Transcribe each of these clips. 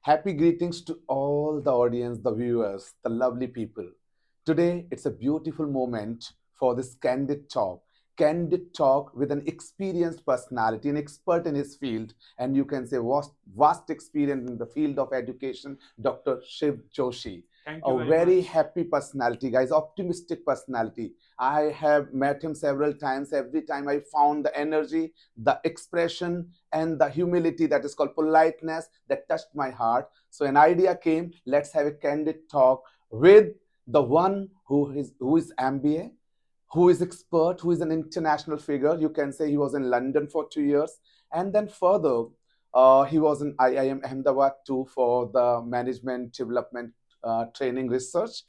Happy greetings to all the audience, the viewers, the lovely people. Today, it's a beautiful moment for this candid talk. Candid talk with an experienced personality, an expert in his field, and you can say vast experience in the field of education, Dr. Shiv Joshi. Thank you A very very much. happy personality, guys, optimistic personality. I have met him several times. Every time I found the energy, the expression, and the humility that is called politeness that touched my heart. So an idea came, let's have a candid talk with the one who is MBA, who is expert, who is an international figure. You can say he was in London for 2 years, and then further, he was in IIM Ahmedabad too for the management development training research.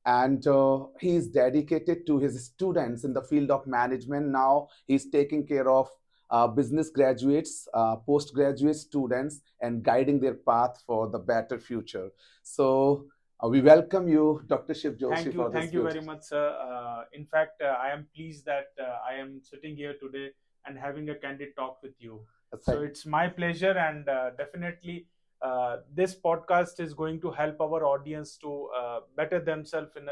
And he is dedicated to his students in the field of management. Now he's taking care of business graduates, postgraduate students, and guiding their path for the better future. So we welcome you, Dr. Shiv Joshi, for this Thank you very beautiful. much, sir. In fact, I am pleased that I am sitting here today and having a candid talk with you. So Thank, it's my pleasure, and definitely this podcast is going to help our audience to better themselves in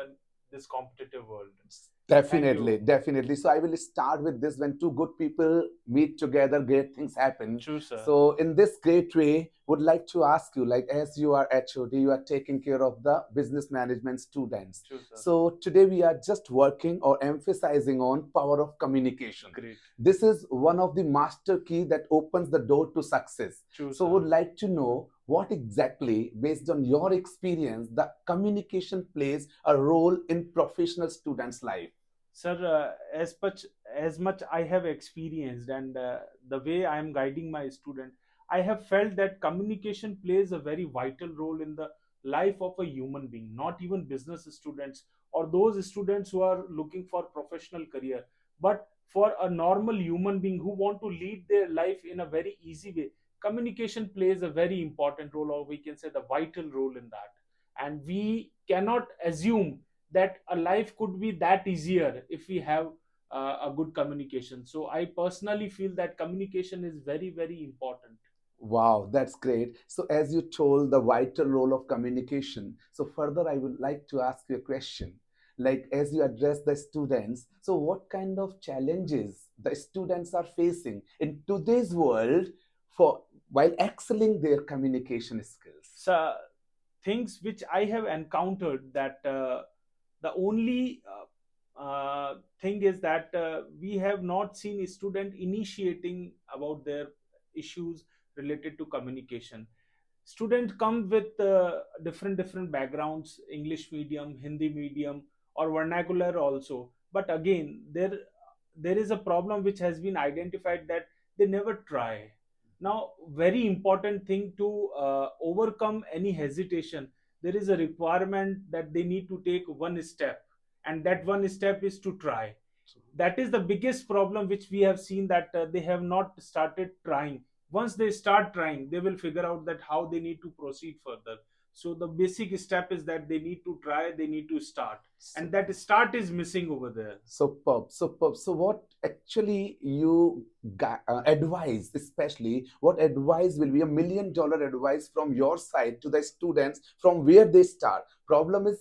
this competitive world. Thank you. Definitely, definitely. So I will start with this. When two good people meet together, great things happen. True, sir. So in this great way, would like to ask you, like as you are HOD, you are taking care of the business management students. True, sir. So today we are just working or emphasizing on power of communication. Great. This is one of the master key that opens the door to success. True, So sir. would like to know what exactly, based on your experience, the communication plays a role in professional students' life. Sir, as much I have experienced, and the way I am guiding my student, I have felt that communication plays a very vital role in the life of a human being, not even business students or those students who are looking for professional career, but for a normal human being who want to lead their life in a very easy way. Communication plays a very important role, or we can say the vital role in that. And we cannot assume that a life could be that easier if we have a good communication. So I personally feel that communication is very, very important. Wow, that's great. So, as you told the vital role of communication, so further, I would like to ask you a question. Like, as you address the students, so what kind of challenges the students are facing in today's world for while excelling their communication skills? So things which I have encountered, that the only thing is that we have not seen a student initiating about their issues related to communication. Students come with different backgrounds, English medium, Hindi medium, or vernacular also. But again, there is a problem which has been identified, that they never try. Now, very important thing to overcome any hesitation, there is a requirement that they need to take one step, and that one step is to try. That is the biggest problem which we have seen, that they have not started trying. Once they start trying, they will figure out that how they need to proceed further. So the basic step is that they need to try, they need to start, and that start is missing over there. Superb, superb. So, what actually you advise, especially what advice will be $1 million advice from your side to the students from where they start? Problem is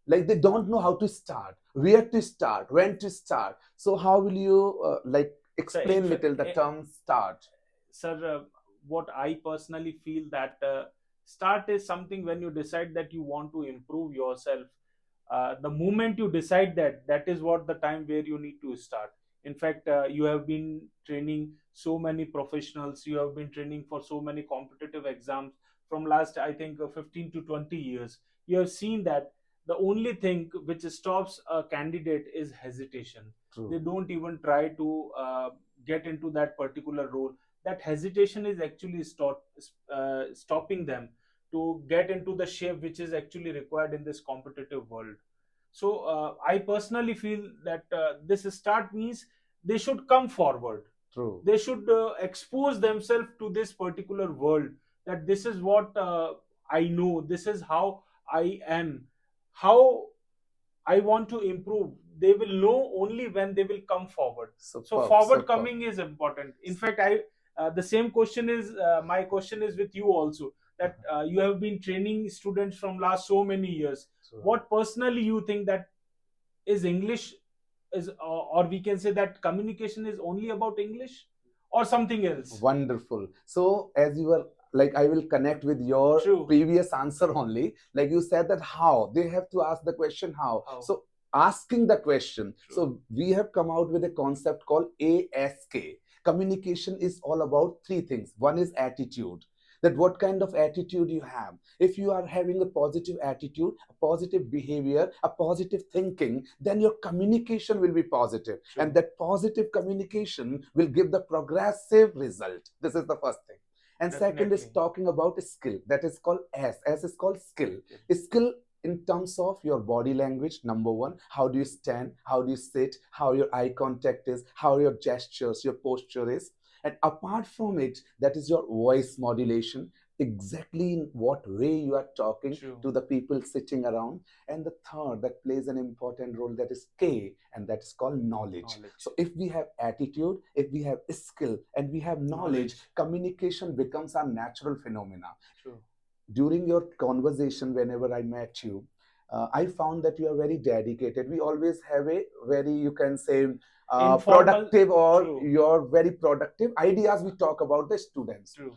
like they don't know how to start, where to start, when to start. So, how will you like So in explain fact, little the term start? sir, what I personally feel, that start is something when you decide that you want to improve yourself. The moment you decide that, that is what the time where you need to start. In fact, you have been training so many professionals, you have been training for so many competitive exams from last, I think, 15 to 20 years. You have seen that the only thing which stops a candidate is hesitation. True. They don't even try to get into that particular role. That hesitation is actually stopping them to get into the shape which is actually required in this competitive world. So I personally feel that this start means they should come forward, True. they should expose themselves to this particular world, that this is what I know, this is how I am, how I want to improve. They will know only when they will come forward. So Superb, forward superb. coming is important. In fact, I the same question is my question is with you also. that you have been training students from last so many years. True. What personally you think that is English is, or we can say that communication is only about English or something else? Wonderful. So, as you were like, I will connect with your True. previous answer only. Like you said that how they have to ask the question how. How? So, asking the question. True. So, we have come out with a concept called ASK. Communication is all about three things. One is attitude. That what kind of attitude you have. If you are having a positive attitude, a positive behavior, a positive thinking, then your communication will be positive. True. And that positive communication will give the progressive result. This is the first thing. And second is Definitely. talking about skill. That is called S. S is called skill. Skill in terms of your body language, number one, how do you stand, how do you sit, how your eye contact is, how your gestures, your posture is. And apart from it, that is your voice modulation, exactly in what way you are talking True. to the people sitting around. And the third that plays an important role, that is K, and that is called knowledge. So if we have attitude, if we have skill, and we have knowledge, communication becomes a natural phenomena. True. During your conversation, whenever I met you, I found that you are very dedicated. We always have a very, you can say, Informal- productive, or True. your very productive ideas we talk about the students. True.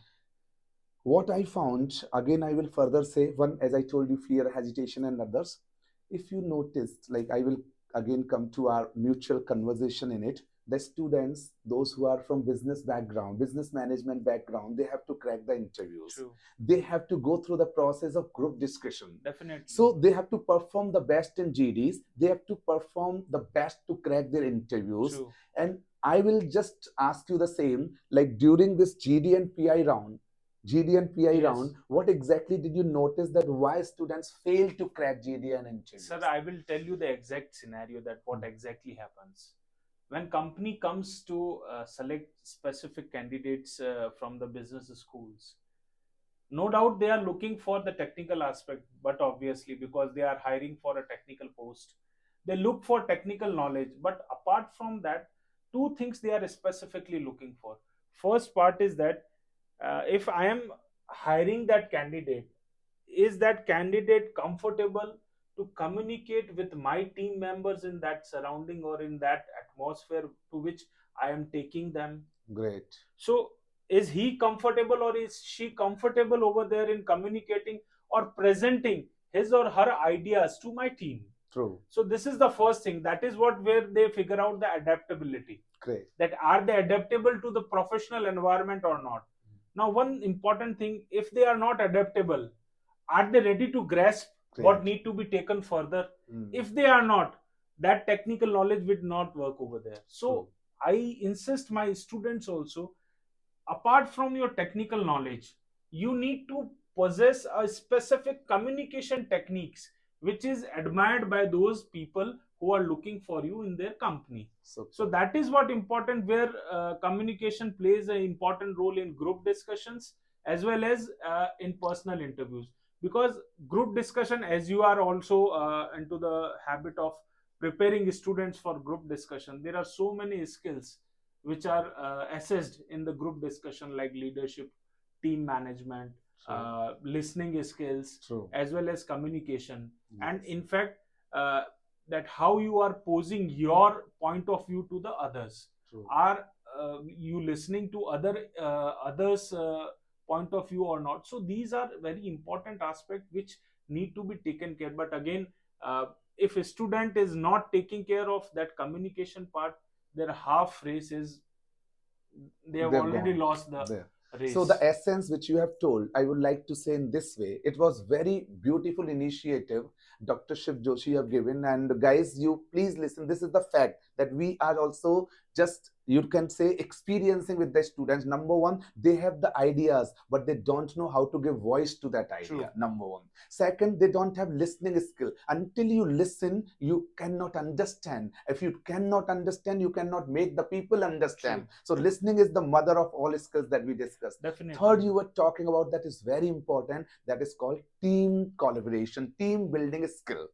What I found, again, I will further say, one, as I told you, fear, hesitation, and others. If you noticed, like I will again come to our mutual conversation in it, the students, those who are from business background, business management background, they have to crack the interviews. True. They have to go through the process of group discussion. Definitely. So they have to perform the best in GDs. They have to perform the best to crack their interviews. True. And I will just ask you the same, like during this GD and PI round, Yes. round, what exactly did you notice that why students fail to crack GD and interviews? Sir, I will tell you the exact scenario that what exactly happens. When company comes to select specific candidates from the business schools, no doubt they are looking for the technical aspect, but obviously because they are hiring for a technical post, they look for technical knowledge. But apart from that, two things they are specifically looking for. First part is that if I am hiring that candidate, is that candidate comfortable to communicate with my team members in that surrounding or in that atmosphere to which I am taking them? Great. So is he comfortable or is she comfortable over there in communicating or presenting his or her ideas to my team? True. So this is the first thing. That is what where they figure out the adaptability. Great. That are they adaptable to the professional environment or not? Now, one important thing, if they are not adaptable, are they ready to grasp what need to be taken further? If they are not, that technical knowledge will not work over there. So I insist my students also, apart from your technical knowledge, you need to possess a specific communication techniques which is admired by those people who are looking for you in their company. So that is what important, where communication plays an important role in group discussions as well as in personal interviews. Because group discussion, as you are also into the habit of preparing students for group discussion, there are so many skills which are assessed in the group discussion, like leadership, team management, listening skills, as well as communication. And in fact, that how you are posing your point of view to the others. Are you listening to others point of view or not? So these are very important aspects which need to be taken care. But again, if a student is not taking care of that communication part, their half race is, they have already lost the race. So the essence which you have told, I would like to say in this way, it was very beautiful initiative Dr. Shiv Joshi have given. And guys, you please listen. This is the fact that we are also just, you can say, experiencing with the students. Number one, they have the ideas, but they don't know how to give voice to that idea. Number one. Second, they don't have listening skill. Until you listen, you cannot understand. If you cannot understand, you cannot make the people understand. So listening is the mother of all skills that we discussed. Definitely. Third, you were talking about, that is very important, that is called team collaboration, team building skill.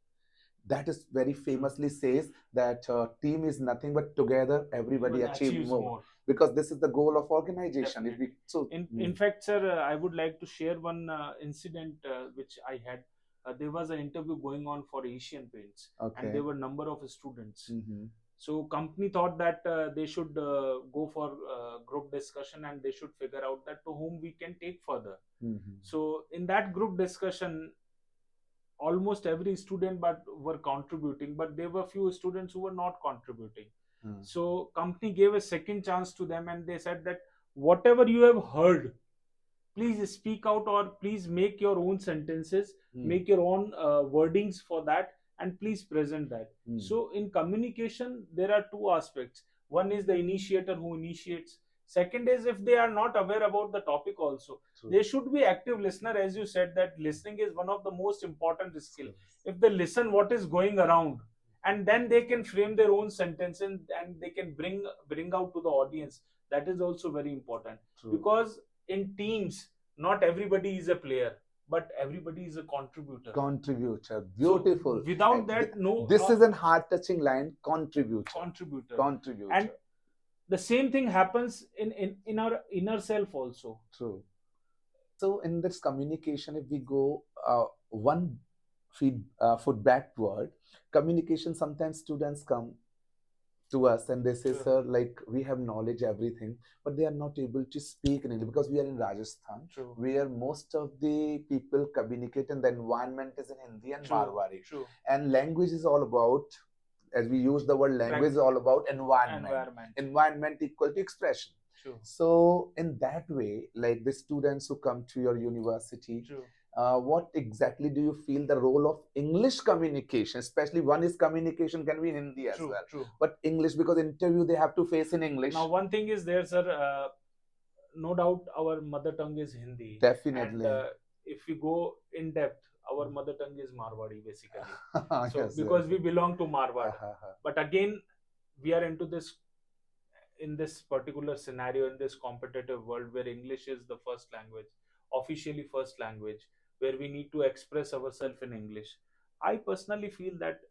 That is very famously says that team is nothing but together everybody achieves more. because this is the goal of organization. If we Definitely. so In fact, sir, I would like to share one incident which I had. There was an interview going on for Asian Paints, and okay. there were number of students. Mm-hmm. So company thought that they should go for group discussion, and they should figure out that to whom we can take further. Mm-hmm. So in that group discussion, almost every student but were contributing, but there were few students who were not contributing. So company gave a second chance to them, and they said that whatever you have heard, please speak out, or please make your own sentences, make your own wordings for that, and please present that. So in communication there are two aspects. One is the initiator who initiates. Second is, if they are not aware about the topic also, True. they should be active listener. As you said, that listening is one of the most important skill. If they listen what is going around, and then they can frame their own sentence, and they can bring out to the audience, that is also very important. True. Because in teams, not everybody is a player, but everybody is a contributor. Contributor, beautiful. So without And that, this is an heart-touching line. Contributor, contributor. contributor. And the same thing happens in our inner self also. True. So in this communication, if we go one foot backward, communication, sometimes students come to us and they say, Sure. sir, like we have knowledge, everything, but they are not able to speak in English because we are in Rajasthan, True. where most of the people communicate and the environment is in Hindi and True. Marwari. True. And language is all about, as we use the word language, is all about environment. Environment equal to expression. True. So in that way, like the students who come to your university, True. what exactly do you feel the role of English communication? Especially one is communication can be in Hindi as True. well, True. but English, because interview they have to face in English. Now one thing is there, sir, no doubt our mother tongue is Hindi. Definitely. And if we go in depth, our mother tongue is Marwari basically. So Yes, because yes. we belong to Marwar. But again, we are into this, in this particular scenario, in this competitive world where English is the first language, officially first language, where we need to express ourselves in English. I personally feel that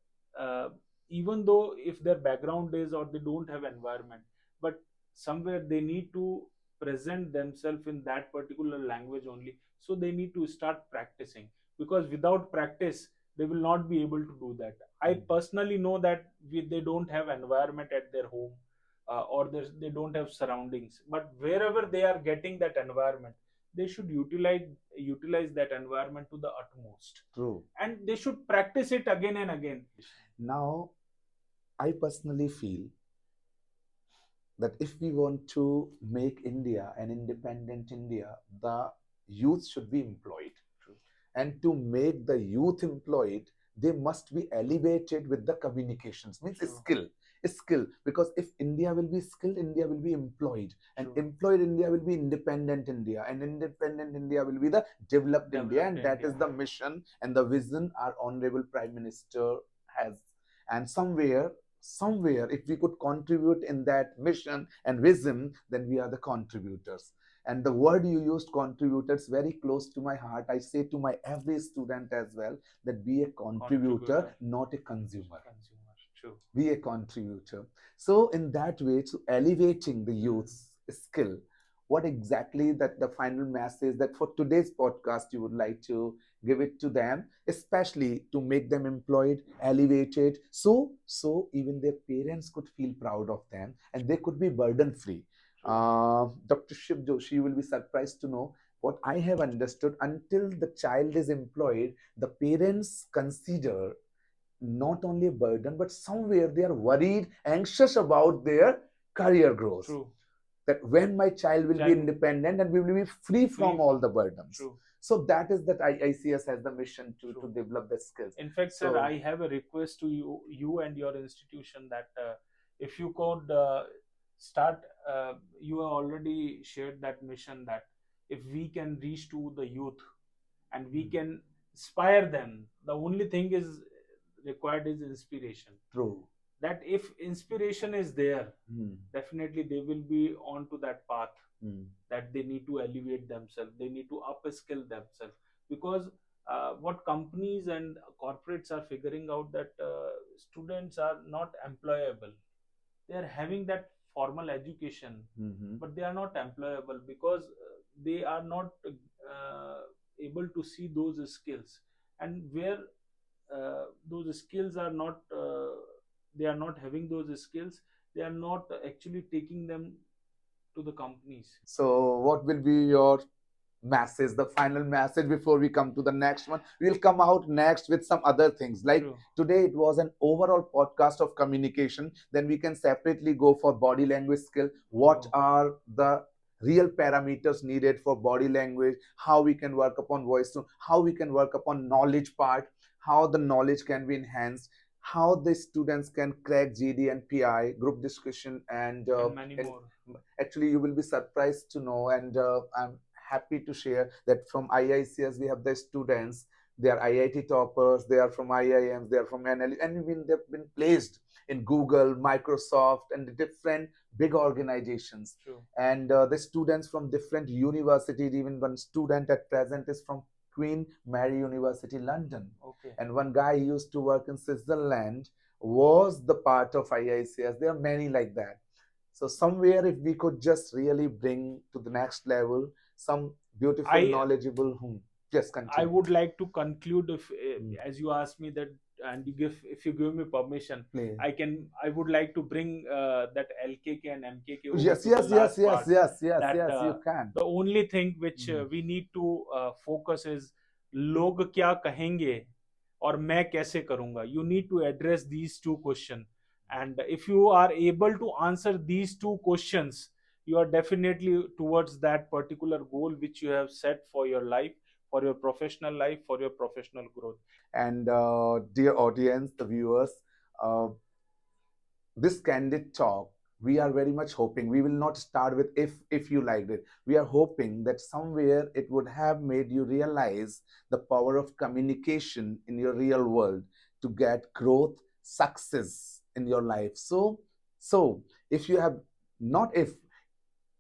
even though if their background is, or they don't have environment, but somewhere they need to present themselves in that particular language only, so they need to start practicing, because without practice they will not be able to do that. I personally know that they don't have environment at their home, or they don't have surroundings, but wherever they are getting that environment, they should utilize that environment to the utmost. True. And they should practice it again and again. Now, I personally feel that if we want to make India an independent India, the youth should be employed. True. And to make the youth employed, they must be elevated with the communications, means True. skill, because if India will be skilled, India will be employed, and True. employed India will be independent India, and independent India will be the developed India, and that India. is the mission and the vision our honorable Prime Minister has. And somewhere if we could contribute in that mission and vision, then we are the contributors. And the word you used, contributors, very close to my heart. I say to my every student as well, that be a contributor. Not a consumer. True. Be a contributor. So in that way, to elevating the youth's skill, what exactly that the final message that for today's podcast you would like to give it to them, especially to make them employed, elevated, so even their parents could feel proud of them and they could be burden free. Dr. Shiv Joshi, you will be surprised to know what I have understood. Until the child is employed, the parents consider not only a burden, but somewhere they are worried, anxious about their career growth. True. That when my child will be independent and we will be free from all the burdens. True. So that is that IICS has the mission to develop the skills. In fact, sir, I have a request to you and your institution that if you could start, you have already shared that mission, that if we can reach to the youth and we can inspire them, the only thing is required is inspiration. True. That if inspiration is there, definitely they will be on to that path, that they need to elevate themselves, they need to upskill themselves. Because what companies and corporates are figuring out, that students are not employable. They are having that formal education, Mhm. but they are not employable because they are not able to see those skills, and where those skills are not they are not having those skills, they are not actually taking them to the companies. So, what will be your message, the final message before we come to the next one? We'll come out next with some other things. Like True. today, it was an overall podcast of communication. Then we can separately go for body language skill. What True. are the real parameters needed for body language? How we can work upon voice tone? How we can work upon knowledge part? How the knowledge can be enhanced? How the students can crack GD and PI, group discussion, And many and more. actually you will be surprised to know, and I'm happy to share that from IICS we have the students. They are IIT toppers. They are from IIMs. They are from NL, and they've been placed in Google, Microsoft, and the different big organizations. True. And the students from different universities. Even one student at present is from Queen Mary University, London, Okay. and one guy used to work in Switzerland was the part of IICS. There are many like that. So somewhere, if we could just really bring to the next level some beautiful, I knowledgeable, just I continue, would like to conclude, if Mm. as you asked me that, and you give if you give me permission, Please. I would like to bring that LKK and MKK over Yes, to the yes, yes, last yes, part. yes, yes, That yes. You can. the only thing which Mm. we need to focus is log क्या कहेंगे और मैं कैसे करूंगा. You need to address these two questions, and if you are able to answer these two questions, you are definitely towards that particular goal which you have set for your life, for your professional life, for your professional growth. And dear audience, the viewers, uh, this candid talk, we are very much hoping, we will not start with if you liked it. We are hoping that somewhere it would have made you realize the power of communication in your real world to get growth, success in your life. So if you have not if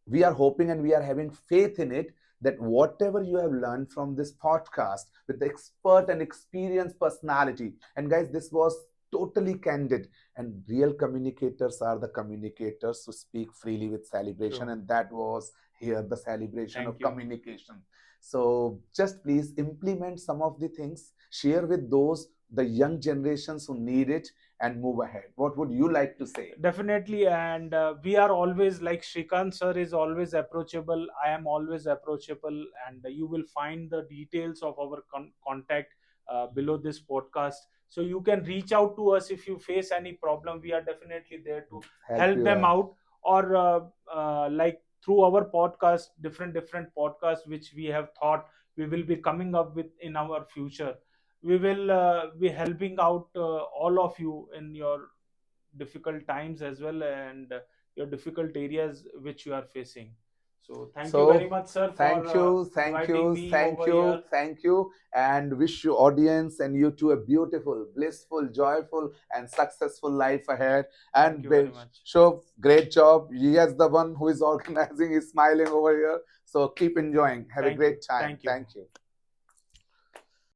we are hoping and we are having faith in it that whatever you have learned from this podcast with the expert and experienced personality, and guys, this was totally candid, and real communicators are the communicators who speak freely with celebration, True. and that was here the celebration Thank of you. communication. So just please implement some of the things, share with those the young generations who need it, and move ahead. What would you like to say? Definitely, and we are always, like Shrikant sir is always approachable. I am always approachable, and you will find the details of our contact below this podcast. So you can reach out to us if you face any problem. We are definitely there to Help help you them out. out, or like through our podcast, different podcasts which we have thought we will be coming up with in our future. We will be helping out all of you in your difficult times as well, and your difficult areas which you are facing. So thank you very So much, sir, for thank you, thank inviting you, me thank over you, here. thank you, and wish you audience and you too a beautiful, blissful, joyful, and successful life ahead. Thank And you very much. show great job. He is the one who is organizing, is smiling over here. So keep enjoying. Have a Thank you. great time. Thank you. Thank you.